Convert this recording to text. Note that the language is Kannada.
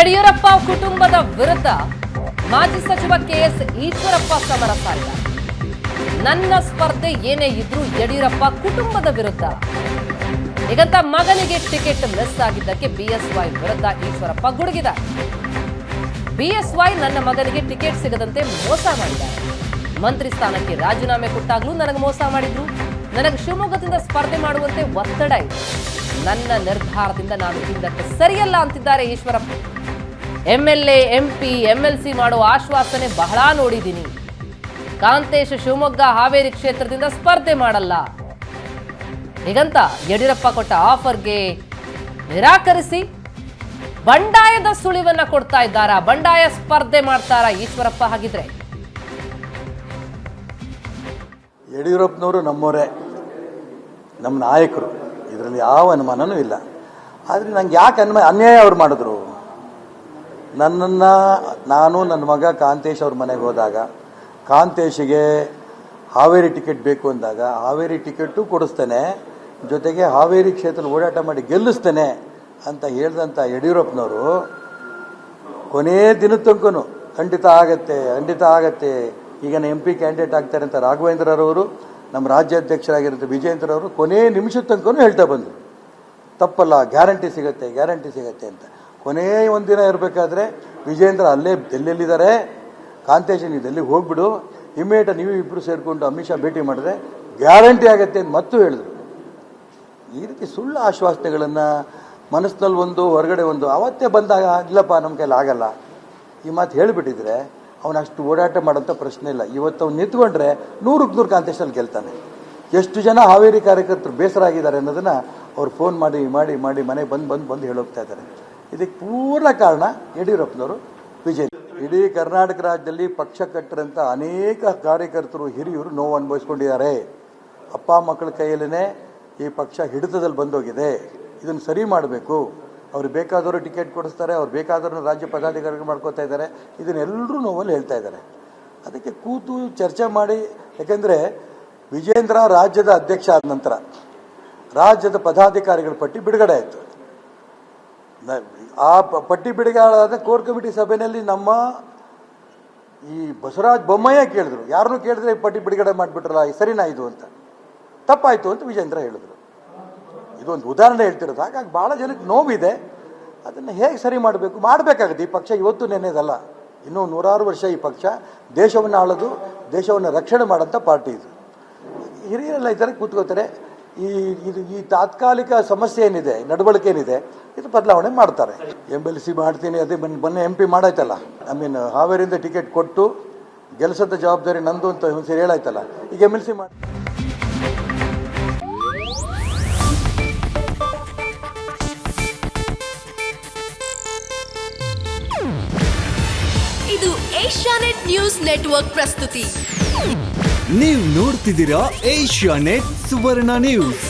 ಯಡಿಯೂರಪ್ಪ ಕುಟುಂಬದ ವಿರುದ್ಧ ಮಾಜಿ ಸಚಿವ ಕೆಎಸ್ ಈಶ್ವರಪ್ಪ ಸಮರ ಸಾರಿದ. ನನ್ನ ಸ್ಪರ್ಧೆ ಏನೇ ಇದ್ರೂ ಯಡಿಯೂರಪ್ಪ ಕುಟುಂಬದ ವಿರುದ್ಧ. ಹೀಗಂತ ಮಗನಿಗೆ ಟಿಕೆಟ್ ಮಿಸ್ ಆಗಿದ್ದಕ್ಕೆ ಬಿಎಸ್ವೈ ವಿರುದ್ಧ ಈಶ್ವರಪ್ಪ ಗುಡುಗಿದ. ಬಿಎಸ್ವೈ ನನ್ನ ಮಗನಿಗೆ ಟಿಕೆಟ್ ಸಿಗದಂತೆ ಮೋಸ ಮಾಡಿದ್ದಾರೆ. ಮಂತ್ರಿ ಸ್ಥಾನಕ್ಕೆ ರಾಜೀನಾಮೆ ಕೊಟ್ಟಾಗ್ಲೂ ನನಗೆ ಮೋಸ ಮಾಡಿದ್ರು. ನನಗೆ ಶಿವಮೊಗ್ಗದಿಂದ ಸ್ಪರ್ಧೆ ಮಾಡುವಂತೆ ಒತ್ತಡ ಇದೆ. ನನ್ನ ನಿರ್ಧಾರದಿಂದ ನಾನು ಹಿಂದಕ್ಕೆ ಸರಿಯಲ್ಲ ಅಂತಿದ್ದಾರೆ ಈಶ್ವರಪ್ಪ. ಎಂಎಲ್ಎ, ಎಂಪಿ, ಎಂಎಲ್ಸಿ ಮಾಡುವ ಆಶ್ವಾಸನೆ ಬಹಳ ನೋಡಿದ್ದೀನಿ. ಕಾಂತೇಶ್ ಶಿವಮೊಗ್ಗ ಹಾವೇರಿ ಕ್ಷೇತ್ರದಿಂದ ಸ್ಪರ್ಧೆ ಮಾಡಲ್ಲ. ಹೀಗಂತ ಯಡಿಯೂರಪ್ಪ ಕೊಟ್ಟ ಆಫರ್ಗೆ ನಿರಾಕರಿಸಿ ಬಂಡಾಯದ ಸುಳಿವನ್ನ ಕೊಡ್ತಾ ಇದ್ದಾರಾ? ಬಂಡಾಯ ಸ್ಪರ್ಧೆ ಮಾಡ್ತಾರಾ ಈಶ್ವರಪ್ಪ? ಹಾಗಿದ್ರೆ ಯಡಿಯೂರಪ್ಪನವರು ನಮ್ಮವರೇ, ನಮ್ಮ ನಾಯಕರು, ಇದರಲ್ಲಿ ಯಾವ ಅನುಮಾನನೂ ಇಲ್ಲ. ಆದರೆ ನಂಗೆ ಯಾಕೆ ಅನ್ಯಾಯ ಅವ್ರು ಮಾಡಿದ್ರು? ನಾನು ನನ್ನ ಮಗ ಕಾಂತೇಶ್ ಅವ್ರ ಮನೆಗೆ ಹೋದಾಗ ಕಾಂತೇಶಿಗೆ ಹಾವೇರಿ ಟಿಕೆಟ್ ಬೇಕು ಅಂದಾಗ ಹಾವೇರಿ ಟಿಕೆಟು ಕೊಡಿಸ್ತೇನೆ, ಜೊತೆಗೆ ಹಾವೇರಿ ಕ್ಷೇತ್ರ ಓಡಾಟ ಮಾಡಿ ಗೆಲ್ಲಿಸ್ತೇನೆ ಅಂತ ಹೇಳಿದಂಥ ಯಡಿಯೂರಪ್ಪನವರು ಕೊನೇ ದಿನದ ತನಕನೂ ಖಂಡಿತ ಆಗತ್ತೆ ಈಗ MP ಕ್ಯಾಂಡಿಡೇಟ್ ಆಗ್ತಾರೆ ಅಂತ ರಾಘವೇಂದ್ರರವರು, ನಮ್ಮ ರಾಜ್ಯಾಧ್ಯಕ್ಷರಾಗಿರುತ್ತೆ ವಿಜೇಂದ್ರವರು ಕೊನೇ ನಿಮಿಷದ ತನಕನೂ ಹೇಳ್ತಾ ಬಂದರು, ತಪ್ಪಲ್ಲ, ಗ್ಯಾರಂಟಿ ಸಿಗತ್ತೆ ಅಂತ. ಕೊನೇ ಒಂದಿನ ಇರಬೇಕಾದ್ರೆ ವಿಜೇಂದ್ರ ಅಲ್ಲೇ ಡೆಲ್ಲಿಯಲ್ಲಿದ್ದಾರೆ, ಕಾಂತೇಶ್ ನೀವು ಡೆಲ್ಲಿಗೆ ಹೋಗ್ಬಿಡು, ಇಮ್ಮಿಡಿಯೇಟ್ ನೀವು ಇಬ್ಬರು ಸೇರಿಕೊಂಡು ಅಮಿತ್ ಶಾ ಭೇಟಿ ಮಾಡಿದ್ರೆ ಗ್ಯಾರಂಟಿ ಆಗುತ್ತೆ ಅಂತ ಮತ್ತೂ ಹೇಳಿದ್ರು. ಈ ರೀತಿ ಸುಳ್ಳು ಆಶ್ವಾಸನೆಗಳನ್ನು ಮನಸ್ಸಿನಲ್ಲಿ ಒಂದು ಹೊರಗಡೆ ಒಂದು ಅವತ್ತೇ ಬಂದಾಗ ಇಲ್ಲಪ್ಪ ನಮ್ಮ ಕೈಲಿ ಆಗಲ್ಲ ಈ ಮಾತು ಹೇಳಿಬಿಟ್ಟಿದ್ರೆ ಅವನು ಅಷ್ಟು ಓಡಾಟ ಮಾಡೋಂಥ ಪ್ರಶ್ನೆ ಇಲ್ಲ. ಇವತ್ತು ಅವ್ನು ನಿಂತ್ಕೊಂಡ್ರೆ 100ಕ್ಕೆ 100 ಕಾಂತೇಶಲ್ಲಿ ಗೆಲ್ತಾನೆ. ಎಷ್ಟು ಜನ ಹಾವೇರಿ ಕಾರ್ಯಕರ್ತರು ಬೇಸರ ಆಗಿದ್ದಾರೆ ಅನ್ನೋದನ್ನು ಅವ್ರು ಫೋನ್ ಮಾಡಿ ಮನೆಗೆ ಬಂದು ಹೇಳೋಗ್ತಾ ಇದ್ದಾರೆ. ಇದಕ್ಕೆ ಪೂರ್ಣ ಕಾರಣ ಯಡಿಯೂರಪ್ಪನವರು, ವಿಜಯ್. ಇಡೀ ಕರ್ನಾಟಕ ರಾಜ್ಯದಲ್ಲಿ ಪಕ್ಷ ಕಟ್ಟರಂಥ ಅನೇಕ ಕಾರ್ಯಕರ್ತರು, ಹಿರಿಯರು ನೋವು ಅನುಭವಿಸ್ಕೊಂಡಿದ್ದಾರೆ. ಅಪ್ಪ ಮಕ್ಕಳ ಕೈಯಲ್ಲೇ ಈ ಪಕ್ಷ ಹಿಡಿತದಲ್ಲಿ ಬಂದೋಗಿದೆ. ಇದನ್ನು ಸರಿ ಮಾಡಬೇಕು. ಅವ್ರು ಬೇಕಾದವರು ಟಿಕೆಟ್ ಕೊಡಿಸ್ತಾರೆ, ಅವ್ರು ಬೇಕಾದವ್ರನ್ನ ರಾಜ್ಯ ಪದಾಧಿಕಾರಿಗಳು ಮಾಡ್ಕೋತಾ ಇದ್ದಾರೆ. ಇದನ್ನೆಲ್ಲರೂ ನೋವಲ್ಲಿ ಹೇಳ್ತಾ ಇದ್ದಾರೆ. ಅದಕ್ಕೆ ಕೂತು ಚರ್ಚೆ ಮಾಡಿ, ಯಾಕೆಂದರೆ ವಿಜೇಂದ್ರ ರಾಜ್ಯದ ಅಧ್ಯಕ್ಷ ಆದ ನಂತರ ರಾಜ್ಯದ ಪದಾಧಿಕಾರಿಗಳ ಪಟ್ಟಿ ಬಿಡುಗಡೆ ಆಯಿತು. ಆ ಪಟ್ಟಿ ಬಿಡುಗಡೆ ಕೋರ್ ಕಮಿಟಿ ಸಭೆಯಲ್ಲಿ ನಮ್ಮ ಈ ಬಸವರಾಜ ಬೊಮ್ಮಾಯಿ ಕೇಳಿದ್ರು, ಯಾರನ್ನೂ ಕೇಳಿದ್ರೆ ಈ ಪಟ್ಟಿ ಬಿಡುಗಡೆ ಮಾಡಿಬಿಟ್ರಲ್ಲ, ಸರಿನಾ ಇದು ಅಂತ, ತಪ್ಪಾಯಿತು ಅಂತ ವಿಜೇಂದ್ರ ಹೇಳಿದ್ರು. ಇದೊಂದು ಉದಾಹರಣೆ ಹೇಳ್ತಿರೋದು. ಹಾಗಾಗಿ ಭಾಳ ಜನಕ್ಕೆ ನೋವಿದೆ. ಅದನ್ನು ಹೇಗೆ ಸರಿ ಮಾಡಬೇಕಾಗುತ್ತೆ. ಈ ಪಕ್ಷ ಇವತ್ತು ನೆನೆದಲ್ಲ, ಇನ್ನೂ 100 ವರ್ಷ ಈ ಪಕ್ಷ ದೇಶವನ್ನು ಆಳೋದು, ದೇಶವನ್ನು ರಕ್ಷಣೆ ಮಾಡೋಂಥ ಪಾರ್ಟಿ ಇದು. ಹಿರಿಯರೆಲ್ಲ ಇದ್ದಾರೆ, ಕೂತ್ಕೋತಾರೆ. ಈ ತಾತ್ಕಾಲಿಕ ಸಮಸ್ಯೆ ಏನಿದೆ, ನಡವಳಿಕೆ ಏನಿದೆ, ಇದು ಬದಲಾವಣೆ ಮಾಡ್ತಾರೆ. MLC ಮಾಡ್ತೀನಿ, ಅದೇ ಮೊನ್ನೆ MP ಮಾಡಾಯ್ತಲ್ಲ, ಹಾವೇರಿಯಿಂದ ಟಿಕೆಟ್ ಕೊಟ್ಟು ಗೆಲ್ಸದ ಜವಾಬ್ದಾರಿ ನಂದು ಅಂತ ಒಂದ್ಸರಿ ಹೇಳಾಯ್ತಲ್ಲ, ಈಗ MLC ಮಾಡಿ. ಇದು ಏಷ್ಯಾನೆಟ್ ನ್ಯೂಸ್ ನೆಟ್ವರ್ಕ್ ಪ್ರಸ್ತುತಿ. ನೀವು ನೋಡ್ತಿದ್ದೀರಾ ಏಷ್ಯಾನೆಟ್ ಸುವರ್ಣ ನ್ಯೂಸ್.